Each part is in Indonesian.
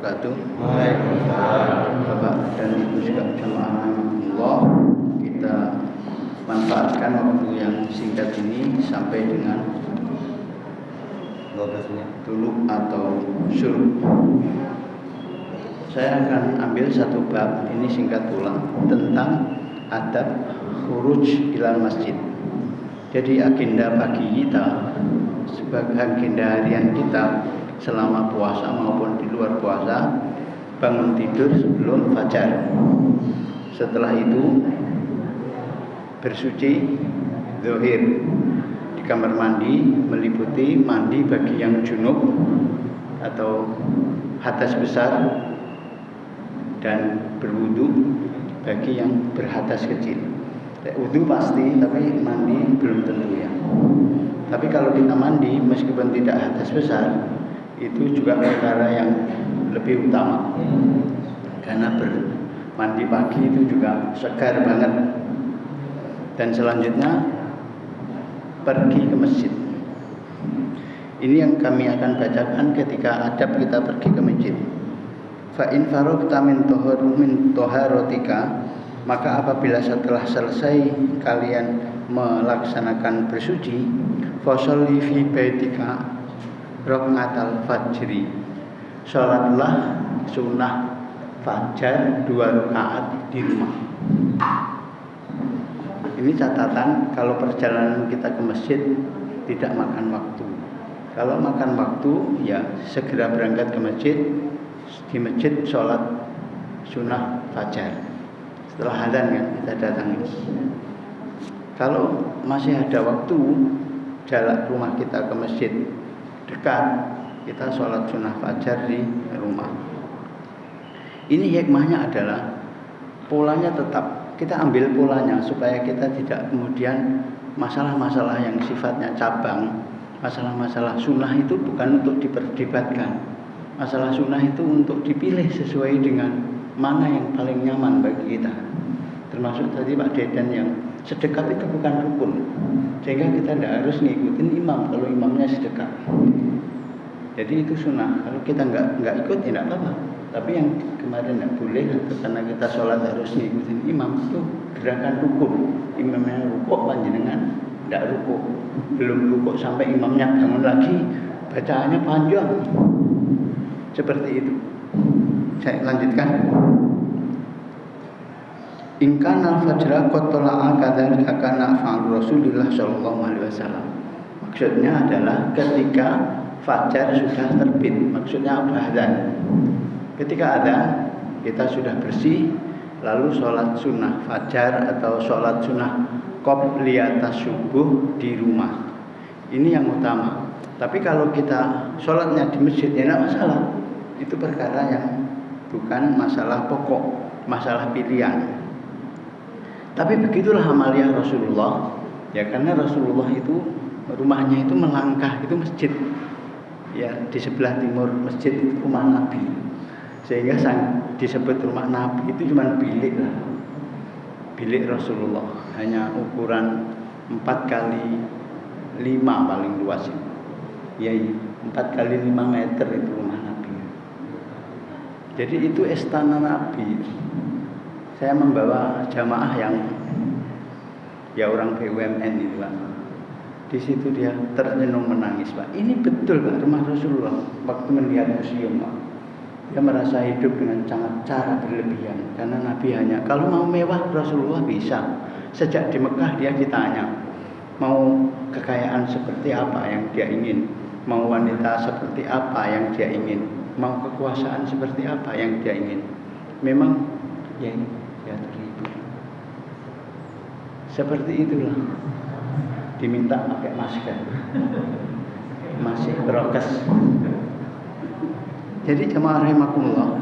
wabarakatuh. Waalaikumsalam. Bapak dan Ibu sekalian jamaah Allah, kita manfaatkan waktu yang singkat ini sampai dengan 12 menit. tuluk atau syuruk. Saya akan ambil satu bab, ini singkat pula, tentang adab khuruj ilal masjid. Jadi agenda pagi kita, sebagai agenda harian kita selama puasa maupun di luar puasa, bangun tidur sebelum fajar. Setelah itu bersuci zahir di kamar mandi, meliputi mandi bagi yang junub atau hadas besar, dan berwudu bagi yang berhadas kecil. Wudu pasti, tapi mandi belum tentu ya. Tapi kalau kita mandi meskipun tidak hadas besar, itu juga perkara yang lebih utama. Karena bermandi pagi itu juga segar banget. Dan selanjutnya pergi ke masjid. Ini yang kami akan bacakan ketika adab kita pergi ke masjid. Fa in faragta min taharatika, maka apabila setelah selesai kalian melaksanakan bersuci, fasholli fi baitika rakaatal fajri, salatlah sunnah fajar 2 rakaat di rumah. Ini catatan, kalau perjalanan kita ke masjid tidak makan waktu. Kalau makan waktu ya segera berangkat ke masjid, di masjid sholat sunnah fajar. Setelah adzan kan kita datang. Kalau masih ada waktu, jarak rumah kita ke masjid dekat, kita sholat sunnah fajar di rumah. Ini hikmahnya adalah polanya tetap, kita ambil polanya supaya kita tidak kemudian masalah-masalah yang sifatnya cabang. Masalah-masalah sunnah itu bukan untuk diperdebatkan. Masalah sunnah itu untuk dipilih sesuai dengan mana yang paling nyaman bagi kita. Termasuk tadi Pak Dedan yang sedekap itu bukan rukun, sehingga kita tidak harus ngikutin imam kalau imamnya sedekap. Jadi itu sunnah. Kalau kita nggak ikut ya tidak apa-apa. Tapi yang kemarin tidak boleh, karena kita sholat harus ngikutin imam, itu gerakan rukun. Imamnya rukuk, panjenengan tidak rukuk, belum rukuk sampai imamnya bangun lagi, bacaannya panjang. Seperti itu. Saya lanjutkan. Ingkan al-fajra qatla'a kadzalika kana fa'al Rasulullah sallallahu alaihi wasallam. Maksudnya adalah ketika fajar sudah terbit, maksudnya sudah adzan. Ketika adzan kita sudah bersih, lalu sholat sunnah fajar atau sholat sunnah qobliyah subuh di rumah. Ini yang utama. Tapi kalau kita sholatnya di masjid ya tidak masalah. Itu perkara yang bukan masalah pokok, masalah pilihan. Tapi begitulah amalia Rasulullah. Ya karena Rasulullah itu rumahnya itu melangkah, itu masjid. Ya di sebelah timur masjid itu rumah Nabi. Sehingga disebut rumah Nabi itu cuma bilik lah. Bilik Rasulullah hanya ukuran 4x5 paling luas. Ya 4x5 meter itu rumah Nabi. Jadi itu istana Nabi. Saya membawa jamaah yang ya orang BUMN itu Pak. Di situ dia tersenyum menangis Pak. Ini betul Pak rumah Rasulullah. Waktu melihat museum Pak, dia merasa hidup dengan sangat cara berlebihan. Karena Nabi hanya kalau mau mewah Rasulullah bisa. Sejak di Mekah dia ditanya mau kekayaan seperti apa yang dia ingin, mau wanita seperti apa yang dia ingin, mau kekuasaan seperti apa yang dia ingin. Memang ya terhibur. Seperti itulah. Diminta pakai masker. Masih prokes. Jadi jemaah rahimakumullah,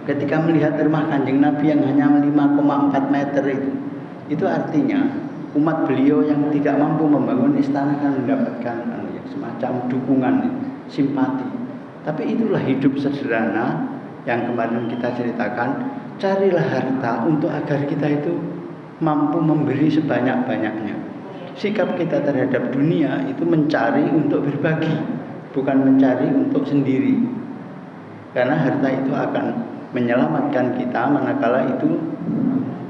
ketika melihat rumah Kanjeng Nabi yang hanya 5,4 meter itu artinya umat beliau yang tidak mampu membangun istana kan mendapatkan semacam dukungan, simpati. Tapi itulah hidup sederhana yang kemarin kita ceritakan. Carilah harta untuk agar kita itu mampu memberi sebanyak-banyaknya. Sikap kita terhadap dunia itu mencari untuk berbagi, bukan mencari untuk sendiri. Karena harta itu akan menyelamatkan kita manakala itu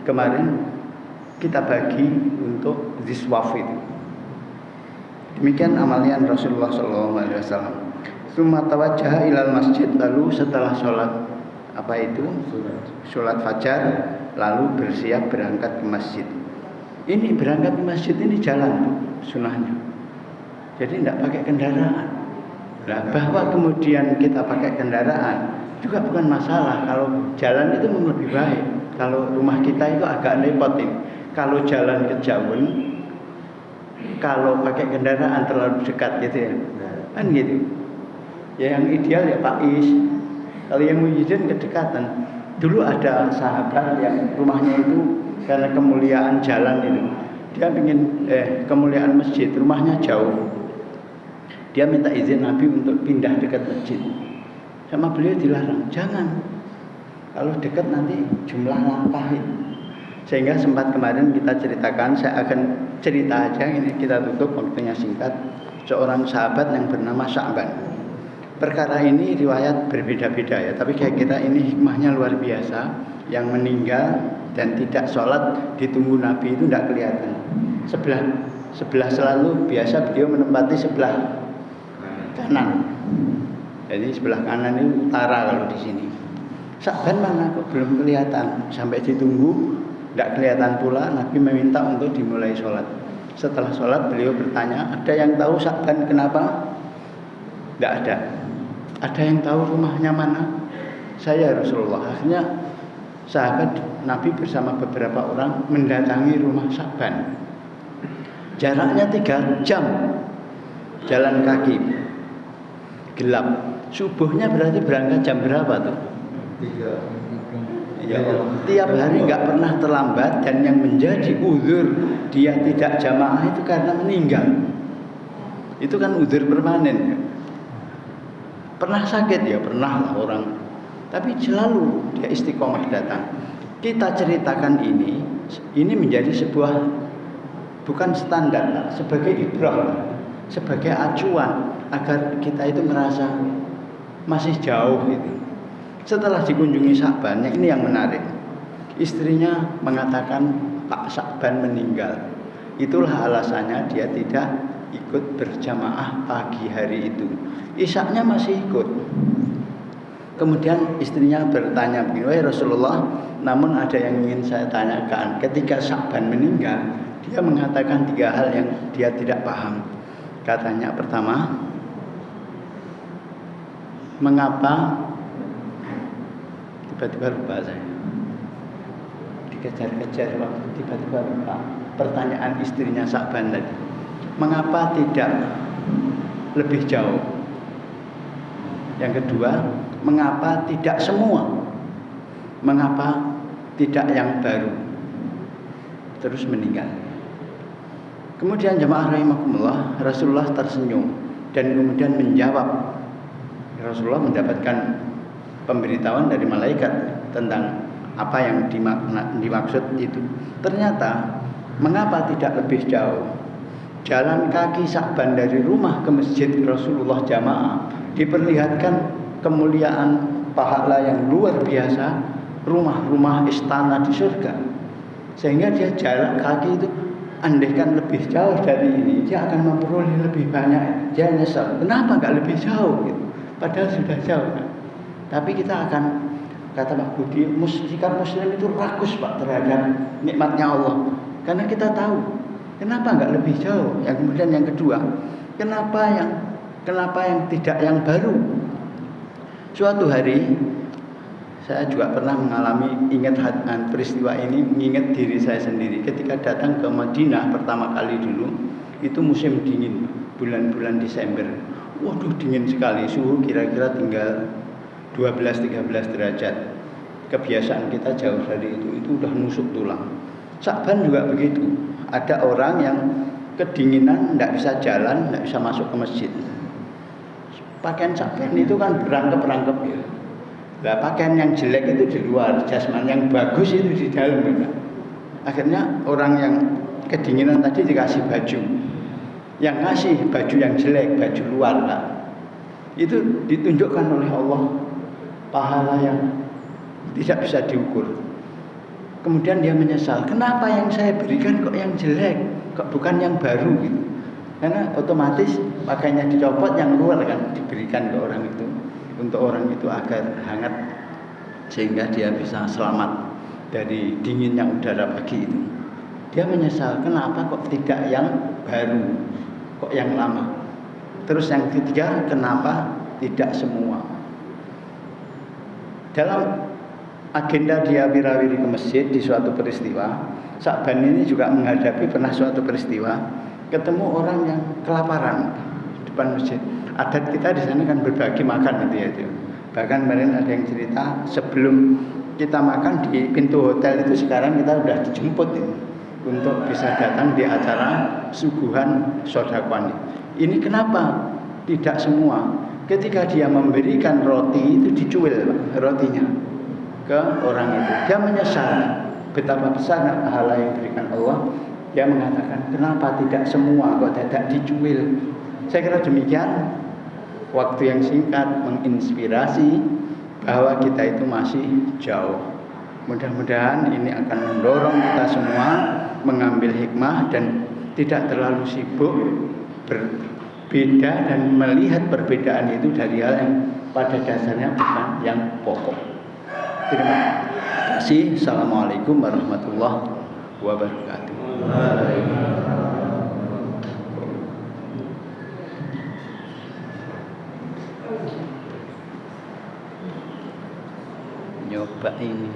kemarin kita bagi untuk ziswaf itu. Demikian amalian Rasulullah SAW. Tsumma tawajjaha ilal masjid, lalu setelah sholat apa itu? Sholat fajar, lalu bersiap berangkat ke masjid. Ini berangkat ke masjid ini jalan sunahnya. Jadi tidak pakai kendaraan. Nah, bahwa kemudian kita pakai kendaraan juga bukan masalah. Kalau jalan itu lebih baik. Kalau rumah kita itu agak repot ini. Kalau jalan kejauhan, kalau pakai kendaraan terlalu dekat gitu ya, kan gitu. Ya yang ideal ya Pak Is. Kalau yang Muhyiddin kedekatan. Dulu ada sahabat yang rumahnya itu karena kemuliaan jalan itu, dia ingin kemuliaan masjid, rumahnya jauh. Dia minta izin Nabi untuk pindah dekat masjid. Sama beliau dilarang, jangan. Kalau dekat nanti jumlah langkah. Sehingga sempat kemarin kita ceritakan, saya akan cerita aja, ini kita tutup waktunya singkat. Seorang sahabat yang bernama Sya'ban. Perkara ini riwayat berbeda-beda ya, tapi kayak kita ini hikmahnya luar biasa. Yang meninggal dan tidak sholat ditunggu Nabi itu tidak kelihatan. Sebelah selalu biasa beliau menempati sebelah kanan. Jadi sebelah kanan ini utara kalau di sini. Sya'ban mana kok belum kelihatan, sampai ditunggu tidak kelihatan pula. Nabi meminta untuk dimulai sholat. Setelah sholat beliau bertanya, ada yang tahu Sya'ban kenapa? Tidak ada. Ada yang tahu rumahnya mana? Saya Rasulullah. Akhirnya sahabat Nabi bersama beberapa orang mendatangi rumah Sya'ban. Jaraknya 3 jam jalan kaki, gelap. Subuhnya berarti berangkat jam berapa tuh? 3. Ya Allah. Tiap hari nggak pernah terlambat, dan yang menjadi uzur dia tidak jamaah itu karena meninggal. Itu kan uzur permanen. Pernah sakit ya, pernah lah orang. Tapi selalu dia istiqomah datang. Kita ceritakan ini menjadi sebuah bukan standar, sebagai ibrah, sebagai acuan agar kita itu merasa masih jauh gitu. Setelah dikunjungi Sya'ban, ini yang menarik. Istrinya mengatakan Pak Sya'ban meninggal. Itulah alasannya dia tidak ikut berjamaah pagi hari itu. Isyaknya masih ikut. Kemudian istrinya bertanya begini, wahai Rasulullah, namun ada yang ingin saya tanyakan. Ketika Sya'ban meninggal, dia mengatakan 3 hal yang dia tidak paham. Katanya pertama, mengapa tiba-tiba lupa saya, dikejar-kejar waktu tiba-tiba lupa pertanyaan istrinya Sya'ban tadi. Mengapa tidak lebih jauh? Yang kedua, mengapa tidak semua? Mengapa tidak yang baru? Terus meninggal. Kemudian jemaah rahimakumullah, Rasulullah tersenyum dan kemudian menjawab. Rasulullah mendapatkan pemberitahuan dari malaikat tentang apa yang dimaksud itu. Ternyata mengapa tidak lebih jauh? Jalan kaki Sya'ban dari rumah ke masjid Rasulullah jamaah diperlihatkan kemuliaan pahala yang luar biasa, rumah-rumah istana di surga. Sehingga dia jalan kaki itu, andaikan lebih jauh dari ini, dia akan memperoleh lebih banyak. Dia nyesal, kenapa nggak lebih jauh gitu? Padahal sudah jauh kan? Tapi kita akan, kata Pak Budi, sikap muslim itu rakus Pak terhadap nikmatnya Allah. Karena kita tahu, kenapa nggak lebih jauh? Yang kemudian yang kedua, kenapa yang tidak yang baru? Suatu hari saya juga pernah mengalami, ingat peristiwa ini, mengingat diri saya sendiri. Ketika datang ke Madinah pertama kali dulu, itu musim dingin, bulan-bulan Desember. Waduh, dingin sekali, suhu kira-kira tinggal 12-13 derajat. Kebiasaan kita jauh dari itu udah nusuk tulang. Sya'ban juga begitu. Ada orang yang kedinginan, tidak bisa jalan, tidak bisa masuk ke masjid. Pakaian Sya'ban itu kan berangkep-rangkep ya. Nah, pakaian yang jelek itu di luar, jasman yang bagus itu di dalam. Akhirnya orang yang kedinginan tadi dikasih baju. Yang ngasih baju yang jelek, baju luar Pak. Itu ditunjukkan oleh Allah. pahala yang tidak bisa diukur. Kemudian dia menyesal, kenapa yang saya berikan kok yang jelek, kok bukan yang baru gitu. Karena otomatis pakainya dicopot, yang luar kan diberikan ke orang itu, untuk orang itu agar hangat sehingga dia bisa selamat dari dinginnya udara pagi itu. Dia menyesal, kenapa kok tidak yang baru, kok yang lama. Terus yang ketiga, kenapa tidak semua. Dalam agenda dia wirawiri ke masjid di suatu peristiwa, Sa'ban ini juga menghadapi pernah suatu peristiwa, ketemu orang yang kelaparan depan masjid. Adat kita di sana kan berbagi makan gitu ya. Bahkan kemarin ada yang cerita, sebelum kita makan di pintu hotel itu sekarang kita sudah dijemput ini, untuk bisa datang di acara suguhan sodakwan. Ini kenapa tidak semua? Ketika dia memberikan roti itu dicuil rotinya ke orang itu. Dia menyesal betapa besar pahala yang diberikan Allah. Dia mengatakan, kenapa tidak semua kok tidak dicuil. Saya kira demikian. Waktu yang singkat menginspirasi bahwa kita itu masih jauh. Mudah-mudahan ini akan mendorong kita semua mengambil hikmah dan tidak terlalu sibuk berbeda dan melihat perbedaan itu dari hal yang pada dasarnya bukan yang pokok. Terima kasih. Assalamualaikum warahmatullahi wabarakatuh. Nyoba ini.